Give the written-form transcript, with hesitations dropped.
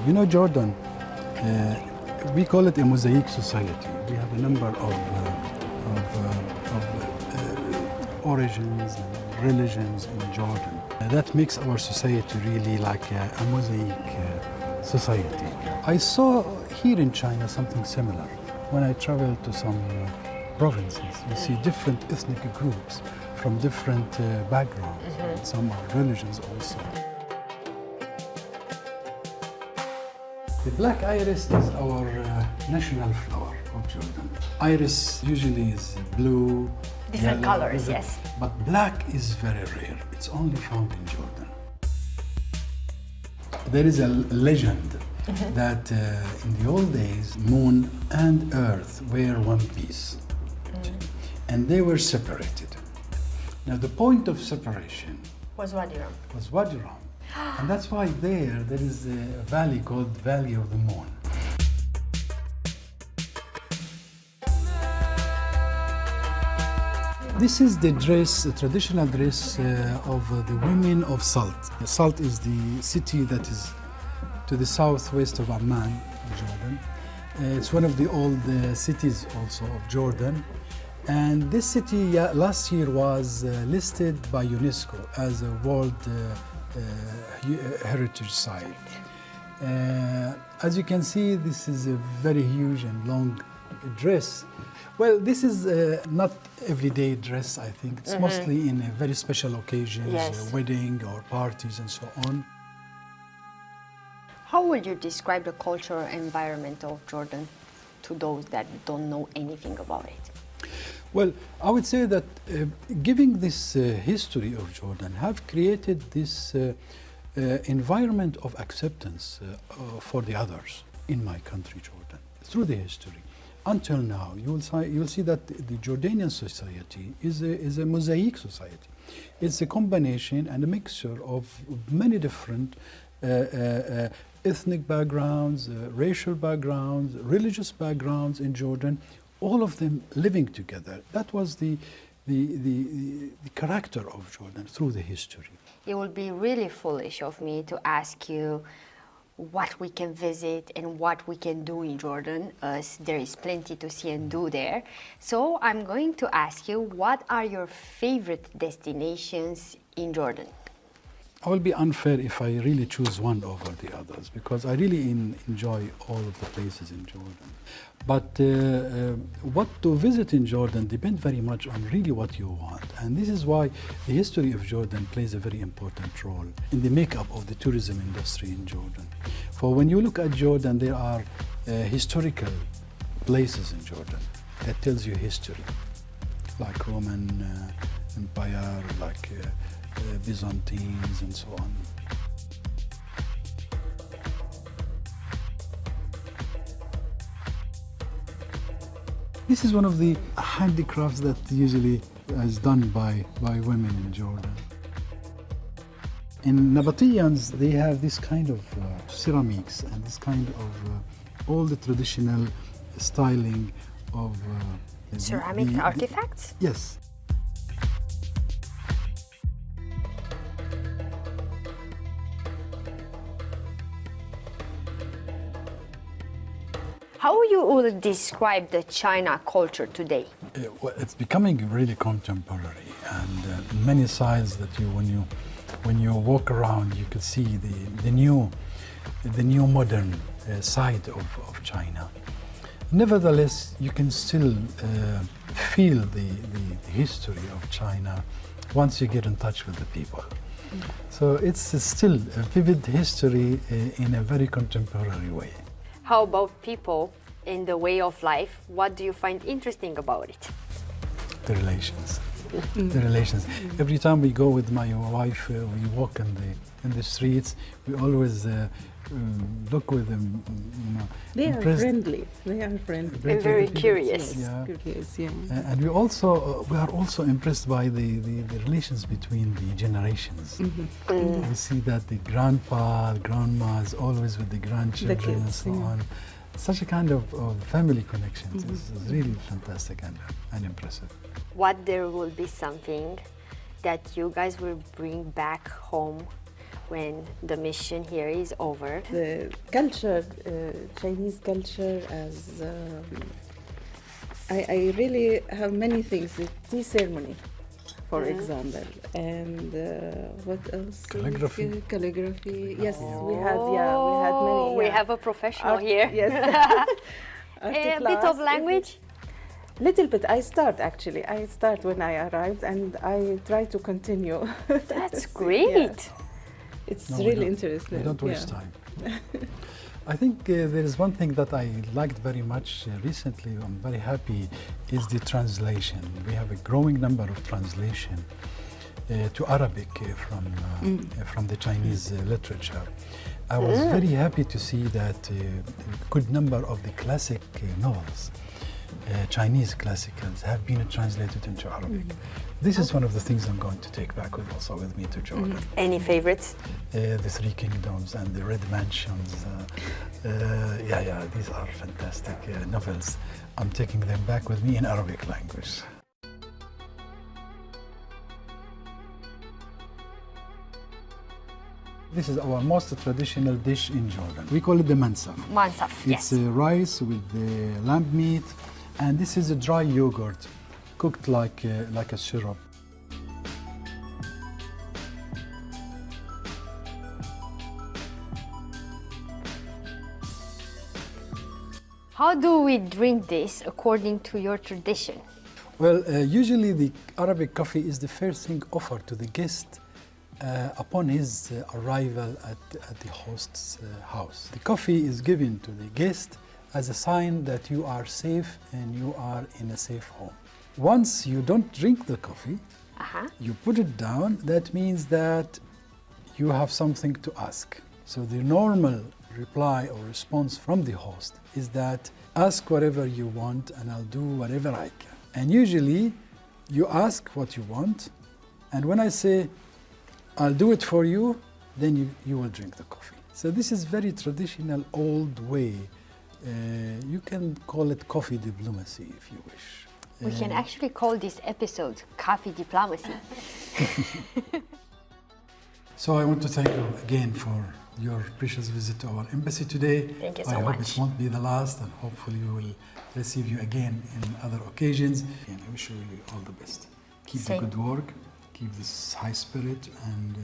You know, Jordan, we call it a mosaic society. We have a number of origins and religions in Jordan. That makes our society really like a mosaic society. I saw here in China something similar. When I traveled to some provinces, you see different ethnic groups from different backgrounds. Some are religions also. The black iris is our national flower of Jordan. Iris usually is blue, different yellow, colors, yes. But black is very rare. It's only found in Jordan. There is a legend that in the old days, moon and earth were one piece. And they were separated. Now the point of separation Was Wadi Rum. was Wadi Rum. And that's why there is a valley called Valley of the Moon. This is the dress, the traditional dress of the women of Salt. Salt is the city that is to the southwest of Amman, Jordan. It's one of the old cities also of Jordan. And this city last year was listed by UNESCO as a World Heritage Site. As you can see, this is a very huge and long dress. Well, this is not everyday dress, I think. It's mostly in very special occasions, Yes. wedding or parties and so on. How would you describe the cultural environment of Jordan to those that don't know anything about it? Well, I would say that giving this history of Jordan have created this environment of acceptance for the others in my country, Jordan, through the history. Until now, you will see that the Jordanian society is a mosaic society. It's a combination and a mixture of many different ethnic backgrounds, racial backgrounds, religious backgrounds in Jordan, all of them living together. That was the character of Jordan through the history. It would be really foolish of me to ask you what we can visit and what we can do in Jordan, as there is plenty to see and do there. So I'm going to ask you, what are your favorite destinations in Jordan? I will be unfair if I really choose one over the others, because I really enjoy all of the places in Jordan. But what to visit in Jordan depends very much on really what you want. And this is why the history of Jordan plays a very important role in the makeup of the tourism industry in Jordan. For when you look at Jordan, there are historical places in Jordan that tells you history, like Roman Empire, like Byzantines and so on. This is one of the handicrafts that usually is done by women in Jordan. In Nabateans, they have this kind of ceramics and this kind of all the traditional styling of Ceramic artifacts? Yes. How you would describe the China culture today? Well, it's becoming really contemporary, and many sides that when you walk around, you could see the new modern side of China. Nevertheless, you can still feel the history of China once you get in touch with the people. So it's still a vivid history in a very contemporary way. How about people in the way of life? What do you find interesting about it? The relations. The relations. Every time we go with my wife, we walk in the streets, we always look with them. They are impressed. friendly. They are friendly. And very curious. Yeah. Curious, yeah. And we are also impressed by the relations between the generations. We see that the grandpa, grandma is always with the grandchildren and kids, so yeah. on. Such a kind of family connections is really fantastic and impressive. What there will be something that you guys will bring back home when the mission here is over? The culture, Chinese culture, as I really have many things. The tea ceremony, for example, and what else? Calligraphy. Calligraphy. Yes, we had many. We yeah. have a professional here. Yes. A bit of language? Little bit. I start when I arrived, and I try to continue. That's great. It's No, really interesting. We don't waste yeah. time. I think there is one thing that I liked very much recently. I'm very happy is the translation. We have a growing number of translation to Arabic from the Chinese literature. I was very happy to see that a good number of the classic novels, Chinese classicals, have been translated into Arabic. This is one of the things I'm going to take back also with me to Jordan. Any favorites? The Three Kingdoms and the Red Mansions. These are fantastic novels. I'm taking them back with me in Arabic language. This is our most traditional dish in Jordan. We call it the mansaf. Mansaf, It's yes. rice with the lamb meat, and this is a dry yogurt cooked like a syrup. How do we drink this according to your tradition? Well, usually the Arabic coffee is the first thing offered to the guest upon his arrival at the host's house. The coffee is given to the guest as a sign that you are safe and you are in a safe home. Once you don't drink the coffee, you put it down, that means that you have something to ask. So the normal reply or response from the host is that ask whatever you want and I'll do whatever I can. And usually you ask what you want, and when I say I'll do it for you, then you will drink the coffee. So this is very traditional, old way. You can call it coffee diplomacy if you wish. We can actually call this episode Coffee Diplomacy. So I want to thank you again for your precious visit to our embassy today. Thank you so I hope much. it won't be the last, and hopefully we will receive you again in other occasions. And I wish you all the best. Keep the Same. good work, keep this high spirit, and